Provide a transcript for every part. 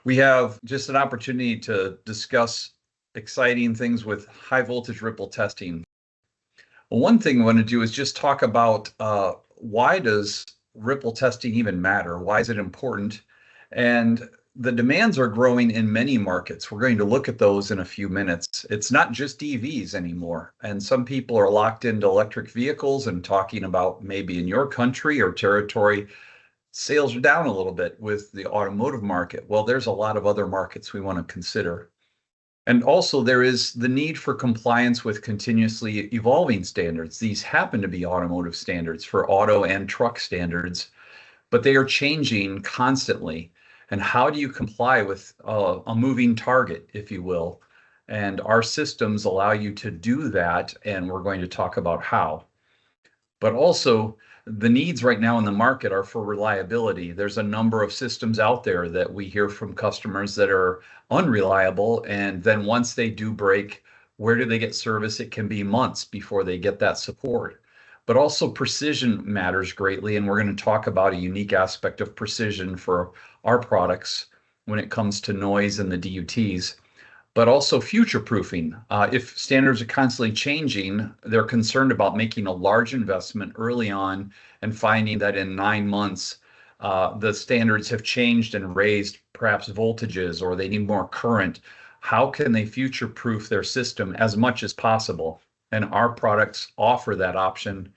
We have just an opportunity to discuss exciting things with high voltage ripple testing. Well, one thing I want to do is just talk about why does ripple testing even matter? Why is it important? And the demands are growing in many markets. We're going to look at those in a few minutes. It's not just EVs anymore. And some people are locked into electric vehicles and talking about maybe in your country or territory, sales are down a little bit with the automotive market. Well, there's a lot of other markets we want to consider. And also, there is the need for compliance with continuously evolving standards. These happen to be automotive standards for auto and truck standards, but they are changing constantly. And how do you comply with a moving target, if you will? And our systems allow you to do that, and we're going to talk about how. But also, the needs right now in the market are for reliability. There's a number of systems out there that we hear from customers that are unreliable. And then once they do break, where do they get service? It can be months before they get that support. But also, precision matters greatly. And we're going to talk about a unique aspect of precision for our products when it comes to noise and the DUTs. But also future proofing. If standards are constantly changing, they're concerned about making a large investment early on and finding that in 9 months, the standards have changed and raised perhaps voltages or they need more current. How can they future proof their system as much as possible? And our products offer that option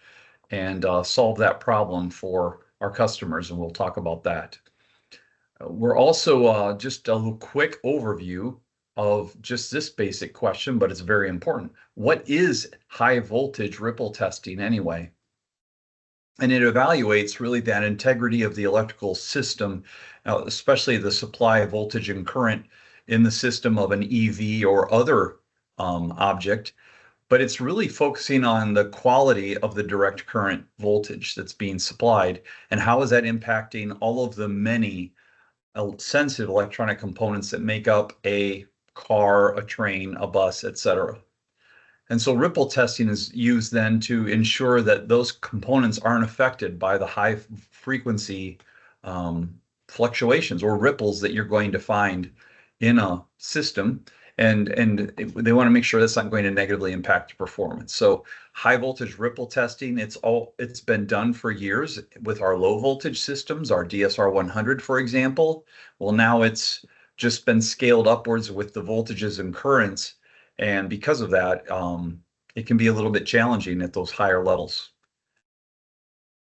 and solve that problem for our customers, and we'll talk about that. We're also just a little quick overview of just this basic question, but it's very important. What is high voltage ripple testing anyway? And it evaluates really that integrity of the electrical system, especially the supply of voltage and current in the system of an EV or other object. But it's really focusing on the quality of the direct current voltage that's being supplied and how is that impacting all of the many sensitive electronic components that make up a car, a train, a bus, etc. And so ripple testing is used then to ensure that those components aren't affected by the high frequency fluctuations or ripples that you're going to find in a system. And they want to make sure that's not going to negatively impact performance. So high voltage ripple testing, it's been done for years with our low voltage systems, our DSR 100, for example. Well, now it's just been scaled upwards with the voltages and currents. And because of that, it can be a little bit challenging at those higher levels.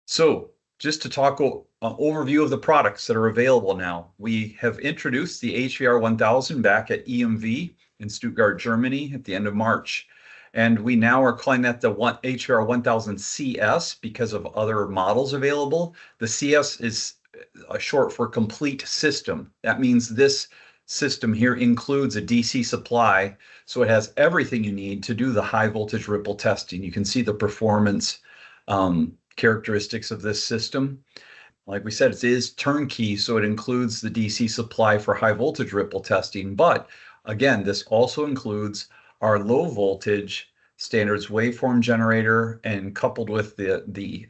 So just to talk overview of the products that are available now, we have introduced the HVR 1000 back at EMV in Stuttgart, Germany at the end of March. And we now are calling that the HVR 1000 CS because of other models available. The CS is short for complete system. That means this system here includes a DC supply, so it has everything you need to do the high voltage ripple testing. You can see the performance characteristics of this system. Like we said, it is turnkey, so it includes the DC supply for high voltage ripple testing. But again, this also includes our low voltage standards waveform generator, and coupled with the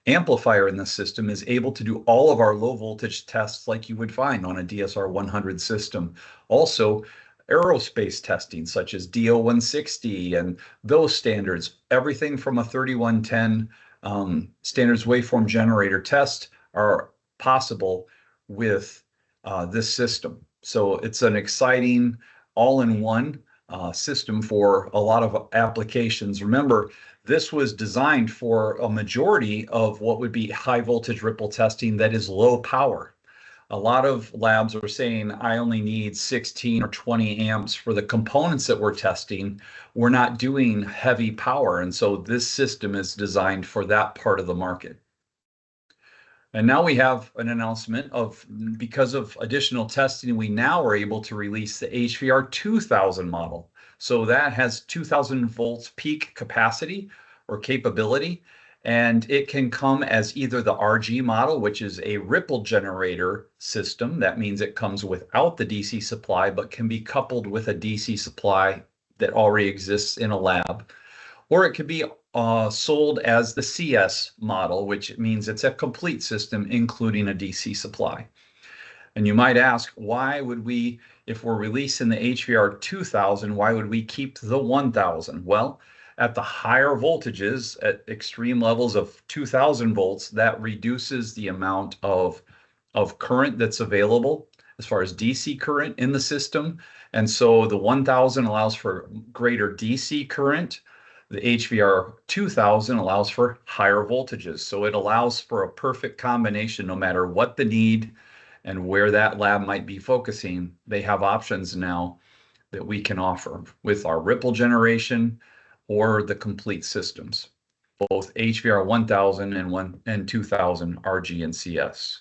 amplifier in the system is able to do all of our low voltage tests like you would find on a DSR 100 system. Also, aerospace testing such as DO 160 and those standards, everything from a 3110 standards waveform generator test are possible with this system. So it's an exciting all-in-one system for a lot of applications. Remember, this was designed for a majority of what would be high voltage ripple testing that is low power. A lot of labs are saying, I only need 16 or 20 amps for the components that we're testing. We're not doing heavy power. And so this system is designed for that part of the market. And now we have an announcement of, because of additional testing, we now are able to release the HVR 2000 model. So that has 2000 volts peak capacity or capability, and it can come as either the RG model, which is a ripple generator system. That means it comes without the DC supply, but can be coupled with a DC supply that already exists in a lab. Or it could be sold as the CS model, which means it's a complete system, including a DC supply. And you might ask, why would we, if we're releasing the HVR 2000, why would we keep the 1000? Well, at the higher voltages, at extreme levels of 2000 volts, that reduces the amount of current that's available as far as DC current in the system. And so the 1000 allows for greater DC current. The HVR 2000 allows for higher voltages. So it allows for a perfect combination no matter what the need and where that lab might be focusing. They have options now that we can offer with our ripple generation or the complete systems, both HVR 1000 and 2000 RG and CS.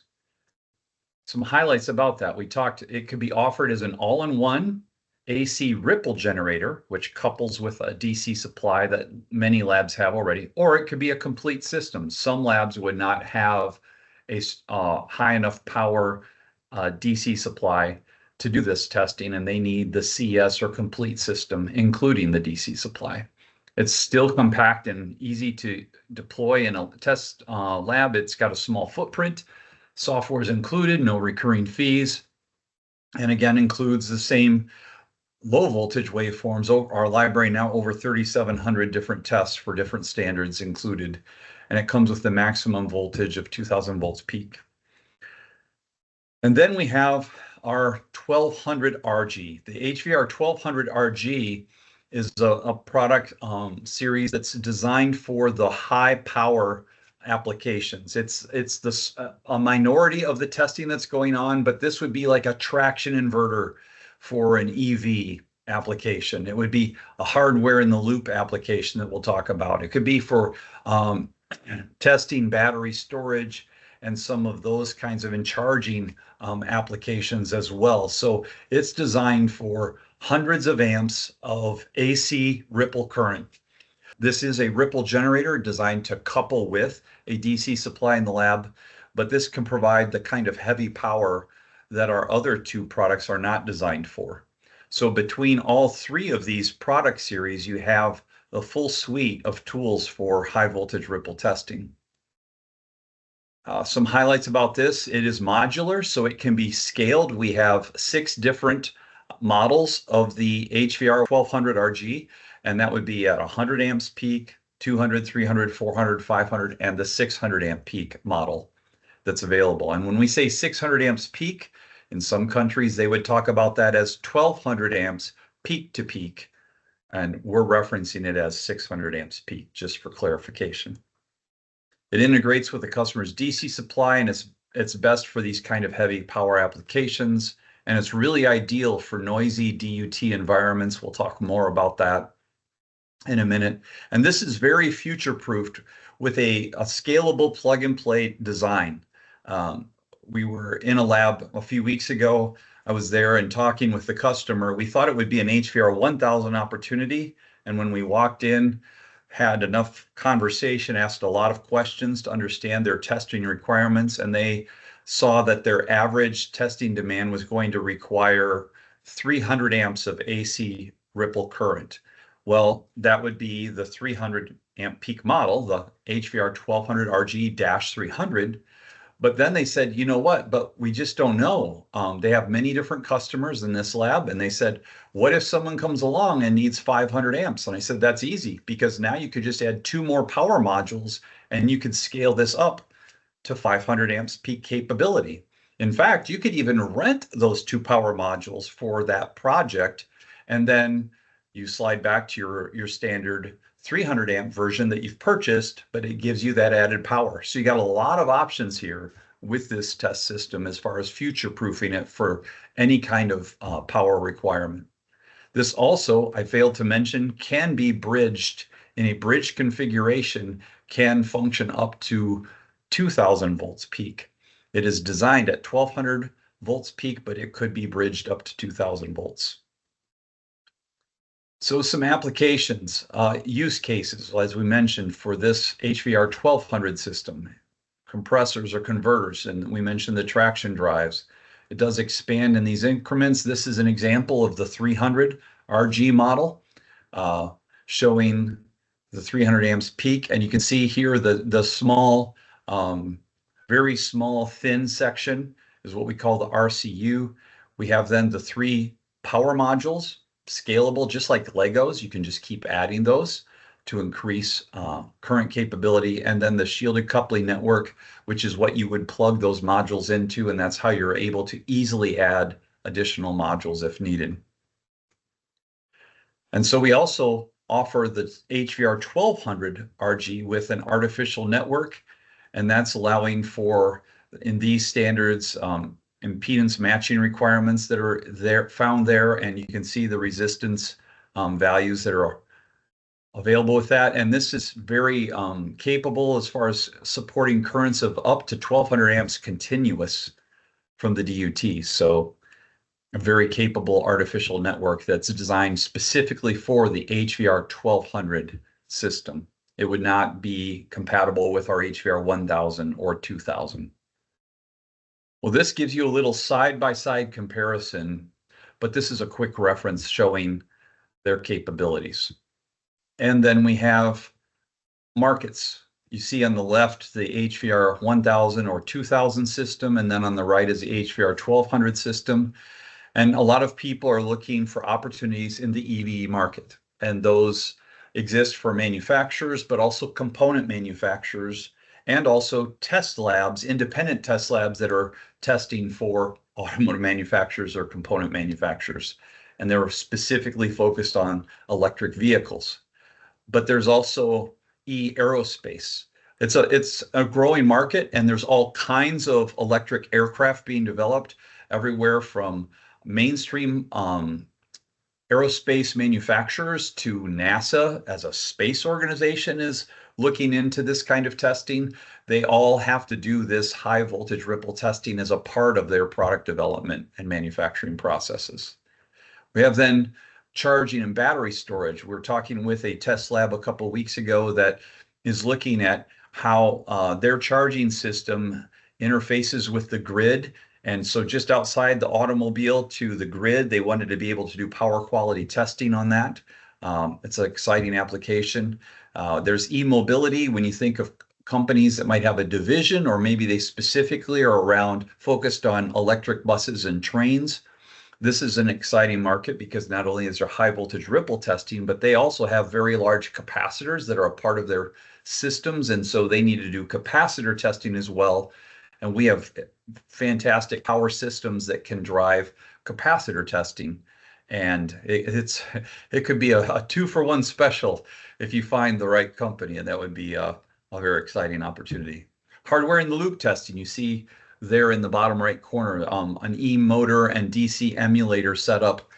Some highlights about that. We talked, it could be offered as an all-in-one AC ripple generator, which couples with a DC supply that many labs have already, or it could be a complete system. Some labs would not have a high enough power DC supply to do this testing, and they need the CS or complete system, including the DC supply. It's still compact and easy to deploy in a test lab. It's got a small footprint. Software is included, no recurring fees, and again includes the same low voltage waveforms. Our library now over 3,700 different tests for different standards included, and it comes with the maximum voltage of 2000 volts peak. And then we have our 1200 RG. The HVR 1200 RG is a product series that's designed for the high power applications. It's a minority of the testing that's going on, but this would be like a traction inverter for an EV application. It would be a hardware in the loop application that we'll talk about. It could be for testing battery storage and some of those kinds of charging applications as well. So it's designed for hundreds of amps of AC ripple current. This is a ripple generator designed to couple with a DC supply in the lab, but this can provide the kind of heavy power that our other two products are not designed for. So between all three of these product series, you have a full suite of tools for high voltage ripple testing. Some highlights about this: it is modular, so it can be scaled. We have 6 different models of the HVR 1200 RG, and that would be at 100 amps peak, 200, 300, 400, 500, and the 600 amp peak model that's available. And when we say 600 amps peak, in some countries they would talk about that as 1200 amps peak to peak, and we're referencing it as 600 amps peak, just for clarification. It integrates with the customer's DC supply, and it's best for these kind of heavy power applications, and it's really ideal for noisy DUT environments. We'll talk more about that in a minute. And this is very future-proofed with a scalable plug-and-play design. We were in a lab a few weeks ago. I was there and talking with the customer. We thought it would be an HVR 1000 opportunity, and when we walked in, had enough conversation, asked a lot of questions to understand their testing requirements, and they saw that their average testing demand was going to require 300 amps of AC ripple current. Well, that would be the 300 amp peak model, the HVR 1200 RG-300. But then they said, you know what, but we just don't know. They have many different customers in this lab, and they said, what if someone comes along and needs 500 amps? And I said, that's easy, because now you could just add 2 more power modules and you could scale this up to 500 amps peak capability. In fact, you could even rent those 2 power modules for that project, and then you slide back to your standard 300 amp version that you've purchased, but it gives you that added power. So you got a lot of options here with this test system as far as future-proofing it for any kind of power requirement. This also, I failed to mention, can be bridged in a bridge configuration, can function up to 2000 volts peak. It is designed at 1200 volts peak, but it could be bridged up to 2000 volts. So some applications, use cases, as we mentioned, for this HVR 1200 system, compressors or converters, and we mentioned the traction drives. It does expand in these increments. This is an example of the 300 RG model, showing the 300 amps peak, and you can see here the small, very small, thin section is what we call the RCU. We have then the 3 power modules, scalable, just like Legos. You can just keep adding those to increase current capability. And then the shielded coupling network, which is what you would plug those modules into, and that's how you're able to easily add additional modules if needed. And so we also offer the HVR 1200 RG with an artificial network, and that's allowing for, in these standards, impedance matching requirements that are found there, and you can see the resistance values that are available with that. And this is very capable as far as supporting currents of up to 1200 amps continuous from the DUT. So a very capable artificial network that's designed specifically for the HVR 1200 system. It would not be compatible with our HVR 1000 or 2000. Well, this gives you a little side-by-side comparison, but this is a quick reference showing their capabilities. And then we have markets. You see on the left the HVR 1000 or 2000 system, and then on the right is the HVR 1200 system. And a lot of people are looking for opportunities in the EV market, and those exist for manufacturers, but also component manufacturers, and also test labs, independent test labs that are testing for automotive manufacturers or component manufacturers. And they're specifically focused on electric vehicles. But there's also aerospace. It's a growing market, and there's all kinds of electric aircraft being developed everywhere from mainstream aerospace manufacturers to NASA as a space organization is looking into this kind of testing. They all have to do this high voltage ripple testing as a part of their product development and manufacturing processes. We have then charging and battery storage. We're talking with a test lab a couple of weeks ago that is looking at how their charging system interfaces with the grid. And so just outside the automobile to the grid, they wanted to be able to do power quality testing on that. It's an exciting application. There's e-mobility. When you think of companies that might have a division, or maybe they specifically are focused on electric buses and trains, this is an exciting market because not only is there high voltage ripple testing, but they also have very large capacitors that are a part of their systems. And so they need to do capacitor testing as well. And we have fantastic power systems that can drive capacitor testing. And it could be a 2-for-1 special if you find the right company, and that would be a very exciting opportunity. Hardware in the loop testing, you see there in the bottom right corner, an e-motor and DC emulator setup,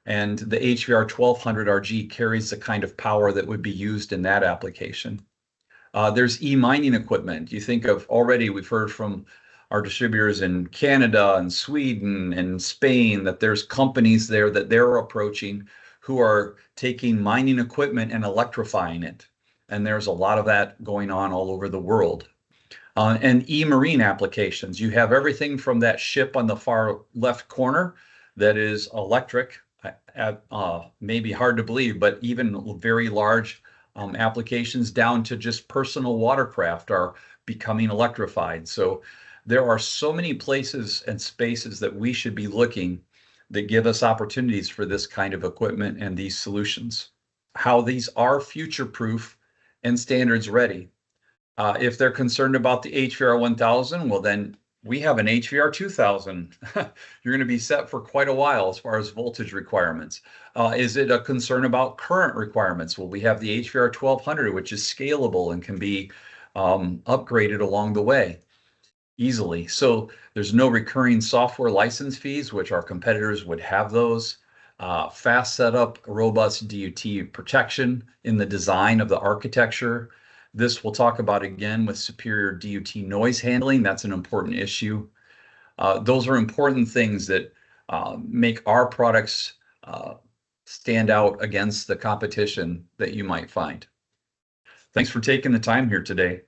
and the HVR 1200 RG carries the kind of power that would be used in that application. There's e-mining equipment. You think of already, we've heard from our distributors in Canada and Sweden and Spain that there's companies there that they're approaching who are taking mining equipment and electrifying it. And there's a lot of that going on all over the world. And e-marine applications. You have everything from that ship on the far left corner that is electric, maybe hard to believe, but even very large applications down to just personal watercraft are becoming electrified. So there are so many places and spaces that we should be looking that give us opportunities for this kind of equipment and these solutions. How these are future-proof and standards ready. If they're concerned about the HVR 1000, well, then we have an HVR 2000. You're going to be set for quite a while as far as voltage requirements. Is it a concern about current requirements? Well, we have the HVR 1200, which is scalable and can be upgraded along the way easily. So there's no recurring software license fees, which our competitors would have those. Fast setup, robust DUT protection in the design of the architecture. This we'll talk about again with superior DUT noise handling. That's an important issue. Those are important things that make our products stand out against the competition that you might find. Thanks for taking the time here today.